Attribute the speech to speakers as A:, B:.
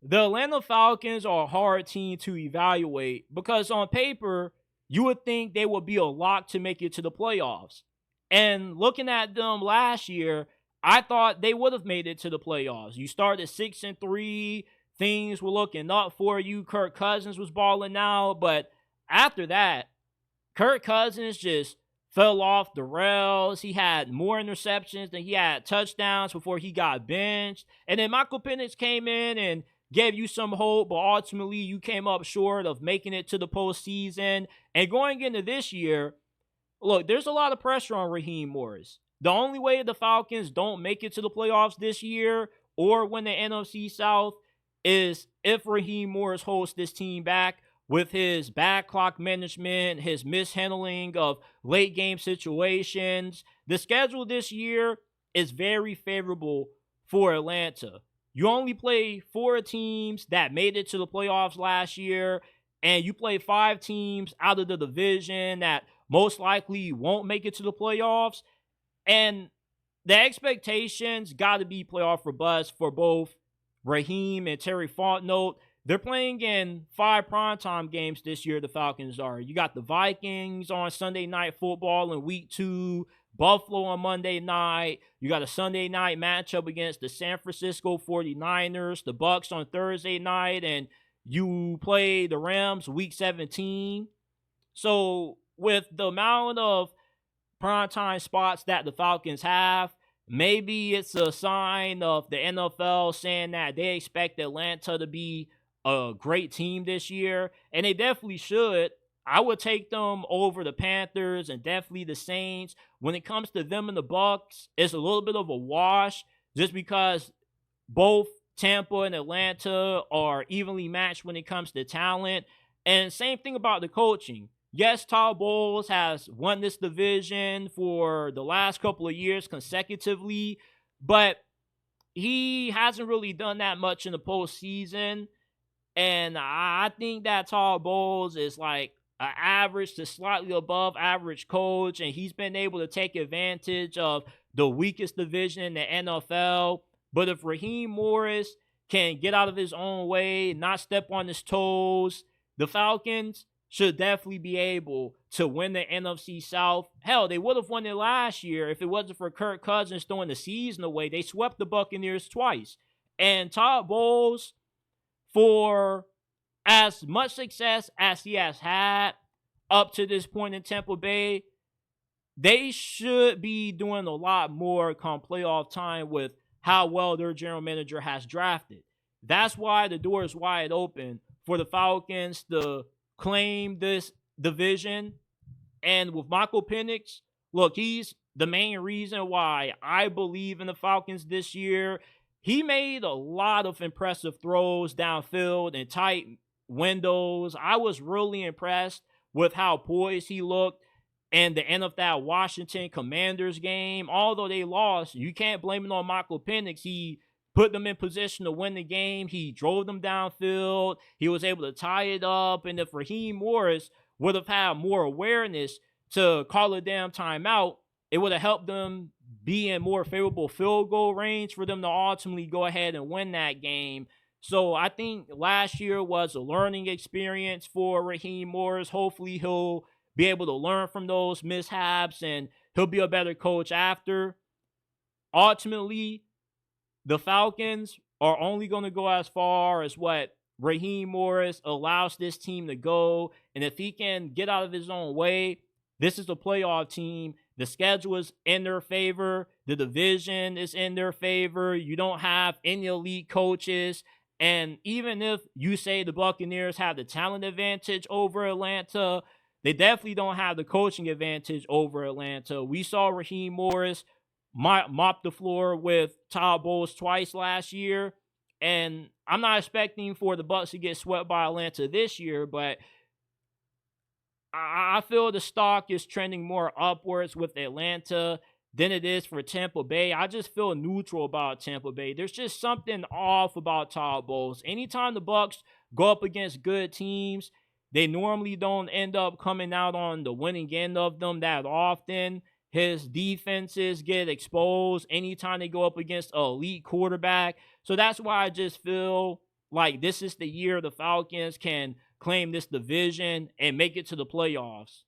A: the Atlanta Falcons are a hard team to evaluate because on paper, you would think they would be a lock to make it to the playoffs. And looking at them last year, I thought they would have made it to the playoffs. You started 6-3, things were looking up for you. Kirk Cousins was balling out, but after that, Kirk Cousins just fell off the rails. He had more interceptions than he had touchdowns before he got benched. And then Michael Penix came in and gave you some hope, but ultimately you came up short of making it to the postseason. And going into this year, look, there's a lot of pressure on Raheem Morris. The only way the Falcons don't make it to the playoffs this year or win the NFC South is if Raheem Morris holds this team back with his bad clock management, his mishandling of late game situations. The schedule this year is very favorable for Atlanta. You only play 4 teams that made it to the playoffs last year, and you play 5 teams out of the division that most likely won't make it to the playoffs. And the expectations got to be playoff robust for both Raheem and Terry Fontenot. They're playing in 5 primetime games this year, the Falcons are. You got the Vikings on Sunday Night Football in Week 2, Buffalo on Monday night. You got a Sunday night matchup against the San Francisco 49ers, the Bucks on Thursday night, and you play the Rams Week 17. So with the amount of primetime spots that the Falcons have, maybe it's a sign of the NFL saying that they expect Atlanta to be a great team this year, and they definitely should. I would take them over the Panthers and definitely the Saints. When it comes to them and the Bucks, it's a little bit of a wash just because both Tampa and Atlanta are evenly matched when it comes to talent. And same thing about the coaching. Yes, Todd Bowles has won this division for the last couple of years consecutively, but he hasn't really done that much in the postseason. And I think that Todd Bowles is like an average to slightly above average coach, and he's been able to take advantage of the weakest division in the NFL. But if Raheem Morris can get out of his own way, not step on his toes, the Falcons should definitely be able to win the NFC South. Hell, they would have won it last year if it wasn't for Kirk Cousins throwing the season away. They swept the Buccaneers twice. And Todd Bowles, for as much success as he has had up to this point in Tampa Bay, they should be doing a lot more come playoff time with how well their general manager has drafted. That's why the door is wide open for the Falcons to claim this division. And with Michael Penix, look, he's the main reason why I believe in the Falcons this year. He made a lot of impressive throws downfield in tight windows. I was really impressed with how poised he looked in the end of that Washington Commanders game. Although they lost, you can't blame it on Michael Penix. He put them in position to win the game. He drove them downfield. He was able to tie it up. And if Raheem Morris would have had more awareness to call a damn timeout, it would have helped them be in more favorable field goal range for them to ultimately go ahead and win that game. So I think last year was a learning experience for Raheem Morris. Hopefully he'll be able to learn from those mishaps and he'll be a better coach after. Ultimately, the Falcons are only going to go as far as what Raheem Morris allows this team to go. And if he can get out of his own way, this is a playoff team. The schedule is in their favor. The division is in their favor. You don't have any elite coaches. And even if you say the Buccaneers have the talent advantage over Atlanta, they definitely don't have the coaching advantage over Atlanta. We saw Raheem Morris mop the floor with Todd Bowles twice last year. And I'm not expecting for the Bucs to get swept by Atlanta this year, but I feel the stock is trending more upwards with Atlanta than it is for Tampa Bay. I just feel neutral about Tampa Bay. There's just something off about Todd Bowles. Anytime the Bucs go up against good teams, they normally don't end up coming out on the winning end of them that often. His defenses get exposed anytime they go up against an elite quarterback. So that's why I just feel like this is the year the Falcons can claim this division and make it to the playoffs.